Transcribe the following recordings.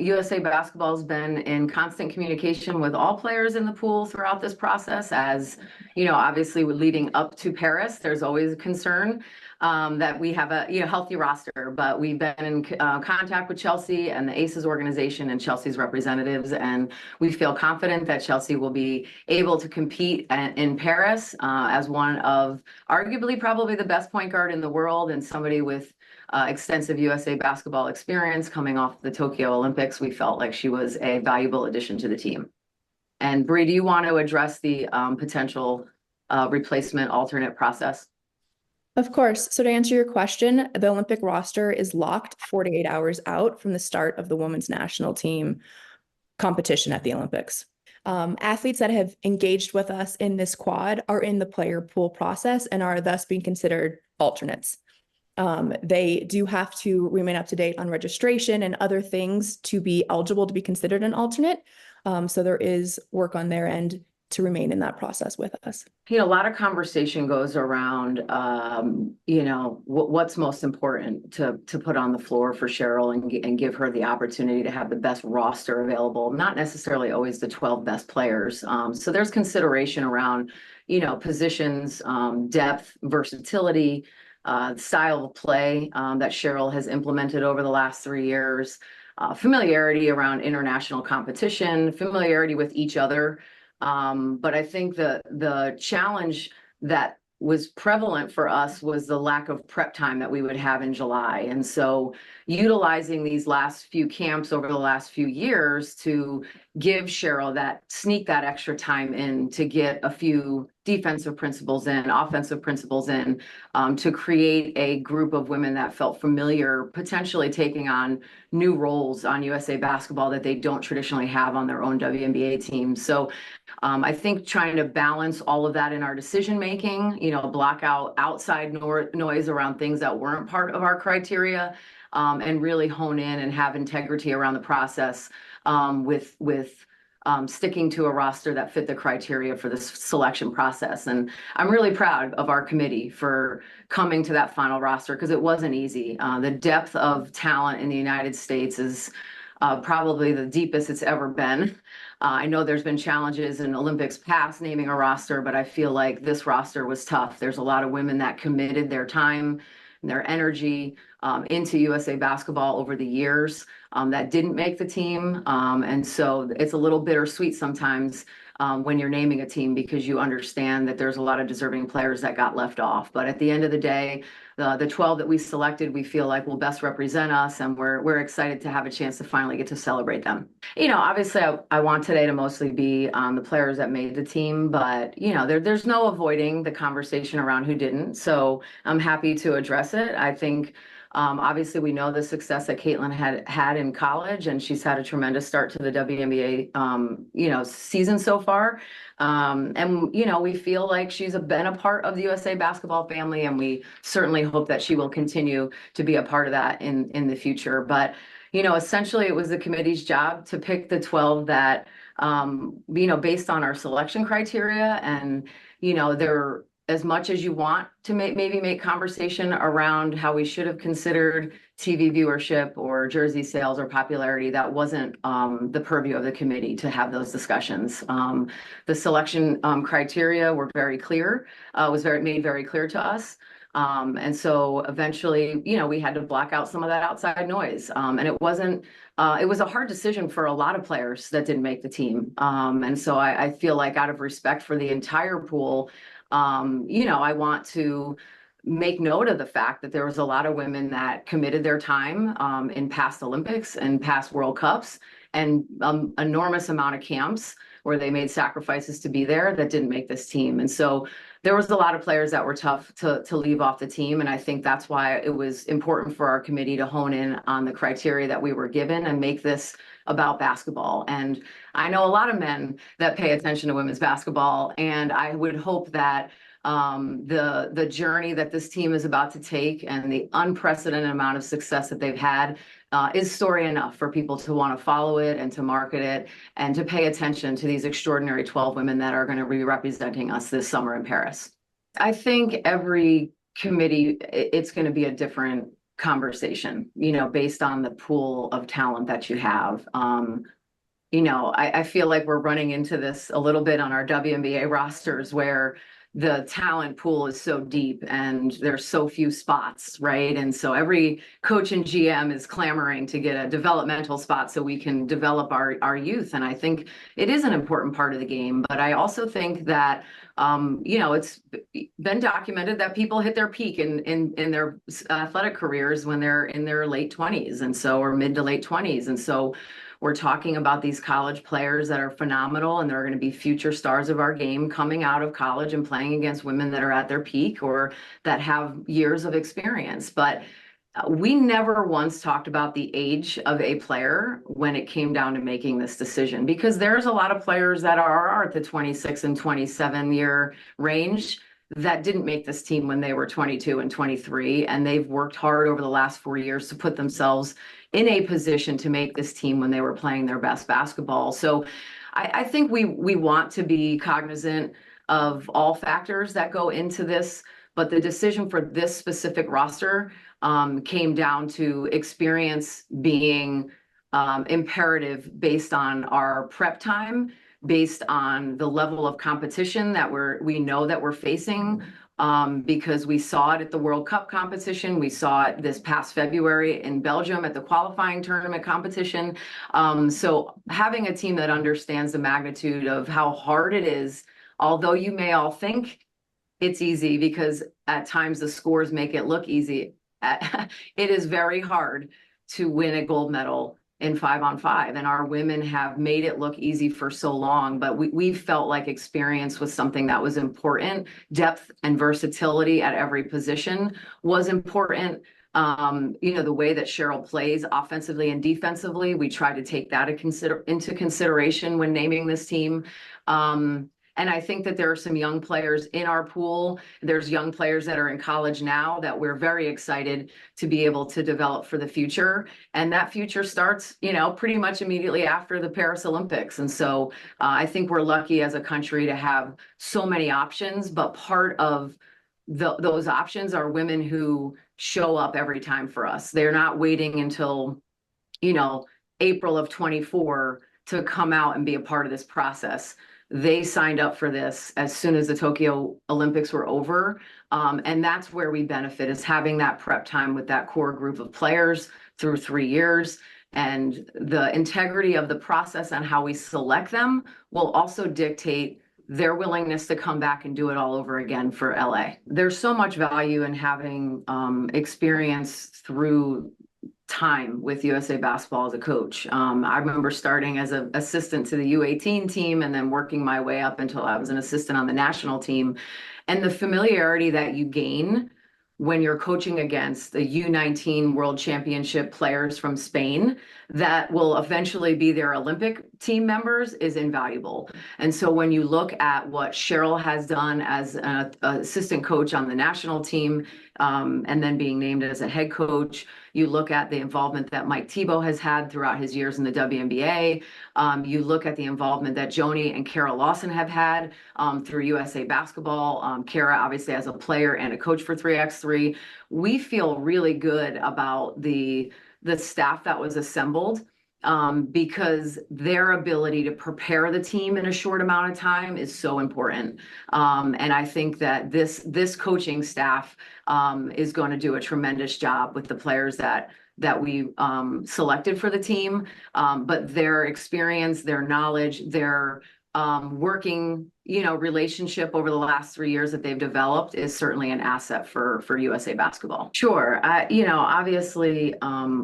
USA Basketball has been in constant communication with all players in the pool throughout this process. As you know, obviously leading up to Paris, there's always a concern that we have a healthy roster, but we've been in contact with Chelsea and the Aces organization and Chelsea's representatives, and we feel confident that Chelsea will be able to compete in Paris as one of arguably probably the best point guard in the world and somebody with extensive USA basketball experience coming off the Tokyo Olympics. We felt like she was a valuable addition to the team. And Bree, do you want to address the potential replacement alternate process? Of course. So to answer your question, the Olympic roster is locked 48 hours out from the start of the women's national team competition at the Olympics. Athletes that have engaged with us in this quad are in the player pool process and are thus being considered alternates. They do have to remain up to date on registration and other things to be eligible to be considered an alternate. So there is work on their end to remain in that process with us. A lot of conversation goes around, what's most important to put on the floor for Cheryl and give her the opportunity to have the best roster available, not necessarily always the 12 best players. So there's consideration around, positions, depth, versatility, style of play that Cheryl has implemented over the last 3 years, familiarity around international competition, familiarity with each other. But I think the challenge that was prevalent for us was the lack of prep time that we would have in July. And so utilizing these last few camps over the last few years to give Cheryl sneak that extra time in to get a few defensive principles in, offensive principles in, to create a group of women that felt familiar, potentially taking on new roles on USA Basketball that they don't traditionally have on their own WNBA team. So I think trying to balance all of that in our decision making, block out outside noise around things that weren't part of our criteria, and really hone in and have integrity around the process with sticking to a roster that fit the criteria for this selection process. And I'm really proud of our committee for coming to that final roster because it wasn't easy. The depth of talent in the United States is probably the deepest it's ever been. I know there's been challenges in Olympics past naming a roster, but I feel like this roster was tough. There's a lot of women that committed their time and their energy into USA Basketball over the years that didn't make the team. And so it's a little bittersweet sometimes when you're naming a team because you understand that there's a lot of deserving players that got left off. But at the end of the day, the 12 that we selected, we feel like will best represent us, and we're excited to have a chance to finally get to celebrate them. Obviously, I want today to mostly be the players that made the team, but there's no avoiding the conversation around who didn't. So I'm happy to address it. I think obviously we know the success that Caitlin had in college, and she's had a tremendous start to the WNBA season so far. And we feel like she's been a part of the USA Basketball family, and we certainly hope that she will continue to be a part of that in the future. But essentially it was the committee's job to pick the 12 that based on our selection criteria, and they're, as much as you want to maybe make conversation around how we should have considered TV viewership or jersey sales or popularity, that wasn't the purview of the committee to have those discussions. The selection criteria were very clear, made very clear to us. And so eventually, we had to block out some of that outside noise. And it was a hard decision for a lot of players that didn't make the team. And so I feel like out of respect for the entire pool, I want to make note of the fact that there was a lot of women that committed their time in past Olympics and past World Cups and enormous amount of camps where they made sacrifices to be there that didn't make this team. And so there was a lot of players that were tough to leave off the team. And I think that's why it was important for our committee to hone in on the criteria that we were given and make this about basketball. And I know a lot of men that pay attention to women's basketball, and I would hope that the journey that this team is about to take and the unprecedented amount of success that they've had is story enough for people to want to follow it and to market it and to pay attention to these extraordinary 12 women that are going to be representing us this summer in Paris. I think every committee, it's going to be a different conversation, based on the pool of talent that you have. I feel like we're running into this a little bit on our WNBA rosters where the talent pool is so deep and there's so few spots, right? And so every coach and GM is clamoring to get a developmental spot so we can develop our youth. And I think it is an important part of the game. But I also think that, it's been documented that people hit their peak in their athletic careers when they're in their late 20s, and so, or mid to late 20s. And so we're talking about these college players that are phenomenal, and they're going to be future stars of our game coming out of college and playing against women that are at their peak or that have years of experience. But we never once talked about the age of a player when it came down to making this decision, because there's a lot of players that are at the 26 and 27 year range that didn't make this team when they were 22 and 23, and they've worked hard over the last 4 years to put themselves in a position to make this team when they were playing their best basketball. So I think we want to be cognizant of all factors that go into this, but the decision for this specific roster came down to experience being imperative based on our prep time, based on the level of competition that we know that we're facing, because we saw it at the World Cup competition. We saw it this past February in Belgium at the qualifying tournament competition. So having a team that understands the magnitude of how hard it is, although you may all think it's easy because at times the scores make it look easy, it is very hard to win a gold medal in 5-on-5, and our women have made it look easy for so long, but we felt like experience was something that was important. Depth and versatility at every position was important. The way that Cheryl plays offensively and defensively, we try to take that into consideration when naming this team. And I think that there are some young players in our pool. There's young players that are in college now that we're very excited to be able to develop for the future. And that future starts, pretty much immediately after the Paris Olympics. And so I think we're lucky as a country to have so many options, but part of those options are women who show up every time for us. They're not waiting until, April of 24 to come out and be a part of this process. They signed up for this as soon as the Tokyo Olympics were over. And that's where we benefit, is having that prep time with that core group of players through 3 years. And the integrity of the process and how we select them will also dictate their willingness to come back and do it all over again for LA. There's so much value in having experience through time with USA Basketball as a coach. I remember starting as an assistant to the U18 team and then working my way up until I was an assistant on the national team. And the familiarity that you gain when you're coaching against the U19 World Championship players from Spain that will eventually be their Olympic team members is invaluable. And so when you look at what Cheryl has done as an assistant coach on the national team, and then being named as a head coach, you look at the involvement that Mike Thibault has had throughout his years in the WNBA. You look at the involvement that Joni and Kara Lawson have had through USA Basketball. Kara, obviously, as a player and a coach for 3x3. We feel really good about the staff that was assembled, because their ability to prepare the team in a short amount of time is so important. And I think that this coaching staff is going to do a tremendous job with the players that we selected for the team. But their experience, their knowledge, their working, relationship over the last 3 years that they've developed is certainly an asset for USA Basketball. Sure. Obviously,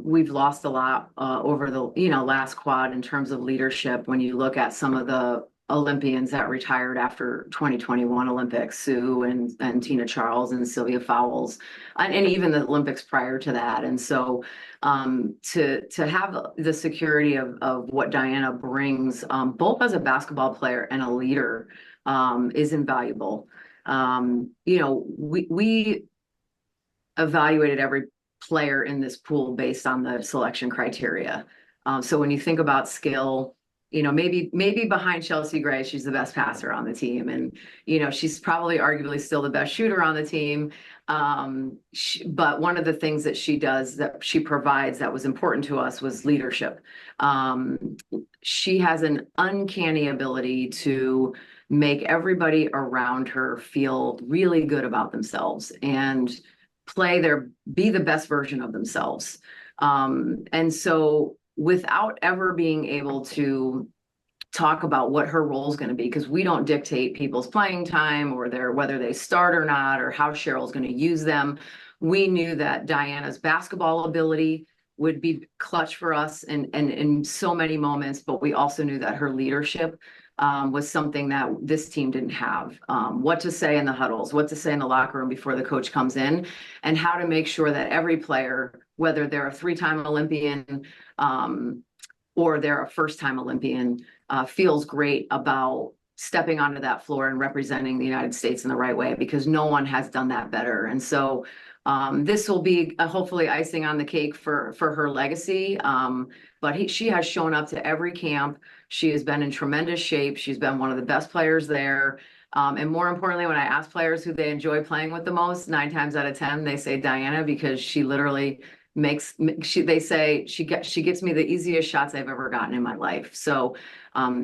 we've lost a lot over the, last quad in terms of leadership. When you look at some of the Olympians that retired after 2021 Olympics, Sue and Tina Charles and Sylvia Fowles, and even the Olympics prior to that. And so to have the security of what Diana brings, both as a basketball player and a leader, is invaluable. We evaluated every player in this pool based on the selection criteria. So when you think about skill, maybe behind Chelsea Gray, she's the best passer on the team. And, she's probably arguably still the best shooter on the team. But one of the things that she does, that she provides, that was important to us, was leadership. She has an uncanny ability to make everybody around her feel really good about themselves and be the best version of themselves. And so without ever being able to talk about what her role is going to be, because we don't dictate people's playing time or whether they start or not, or how Cheryl's going to use them. We knew that Diana's basketball ability would be clutch for us and in so many moments, but we also knew that her leadership was something that this team didn't have. What to say in the huddles, what to say in the locker room before the coach comes in, and how to make sure that every player, whether they're a three-time Olympian or they're a first-time Olympian, feels great about stepping onto that floor and representing the United States in the right way, because no one has done that better. And so this will be hopefully icing on the cake for her legacy. But she has shown up to every camp. She has been in tremendous shape. She's been one of the best players there. And more importantly, when I ask players who they enjoy playing with the most, 9 times out of 10, they say Diana, because she literally they say she gets me the easiest shots I've ever gotten in my life. So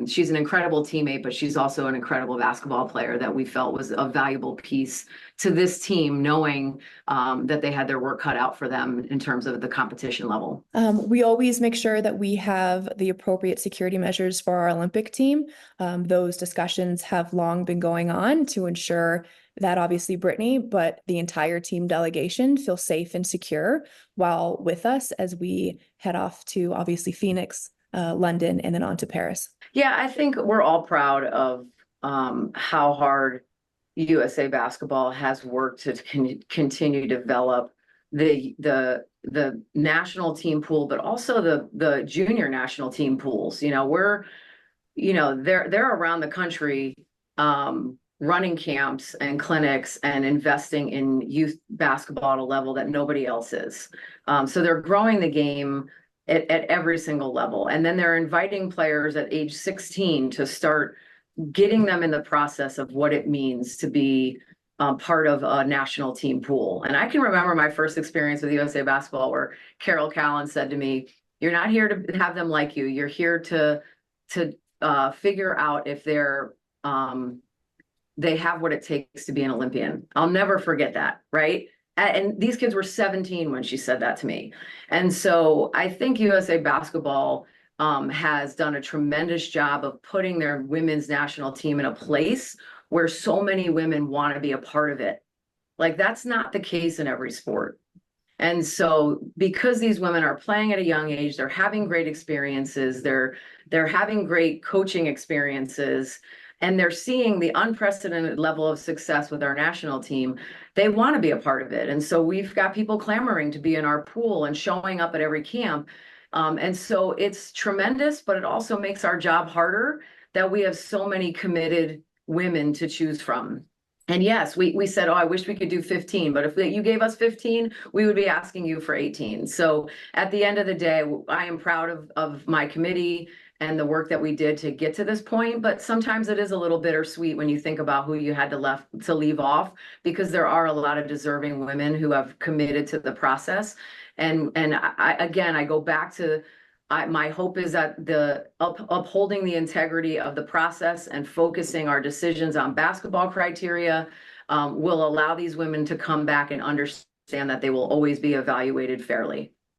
she's an incredible teammate, but she's also an incredible basketball player that we felt was a valuable piece to this team, knowing that they had their work cut out for them in terms of the competition level. We always make sure that we have the appropriate security measures for our Olympic team. Those discussions have long been going on to ensure that obviously Brittney, but the entire team delegation feel safe and secure while with us as we head off to obviously Phoenix, London, and then on to Paris. Yeah, I think we're all proud of how hard USA Basketball has worked to continue to develop the national team pool, but also the junior national team pools. They're around the country running camps and clinics and investing in youth basketball at a level that nobody else is. So they're growing the game at every single level. And then they're inviting players at age 16 to start getting them in the process of what it means to be part of a national team pool. And I can remember my first experience with USA Basketball where Carol Callan said to me, "You're not here to have them like you. You're here to figure out if they have what it takes to be an Olympian." I'll never forget that, right? And these kids were 17 when she said that to me. And so I think USA Basketball has done a tremendous job of putting their women's national team in a place where so many women want to be a part of it. Like, that's not the case in every sport. And so because these women are playing at a young age, they're having great experiences, they're having great coaching experiences, and they're seeing the unprecedented level of success with our national team, they want to be a part of it. And so we've got people clamoring to be in our pool and showing up at every camp. And so it's tremendous, but it also makes our job harder that we have so many committed women to choose from. And yes, we said, "Oh, I wish we could do 15, but if you gave us 15, we would be asking you for 18. So at the end of the day, I am proud of my committee and the work that we did to get to this point. But sometimes it is a little bittersweet when you think about who you had to leave off, because there are a lot of deserving women who have committed to the process. And I go back to, my hope is that upholding the integrity of the process and focusing our decisions on basketball criteria will allow these women to come back and understand that they will always be evaluated fairly.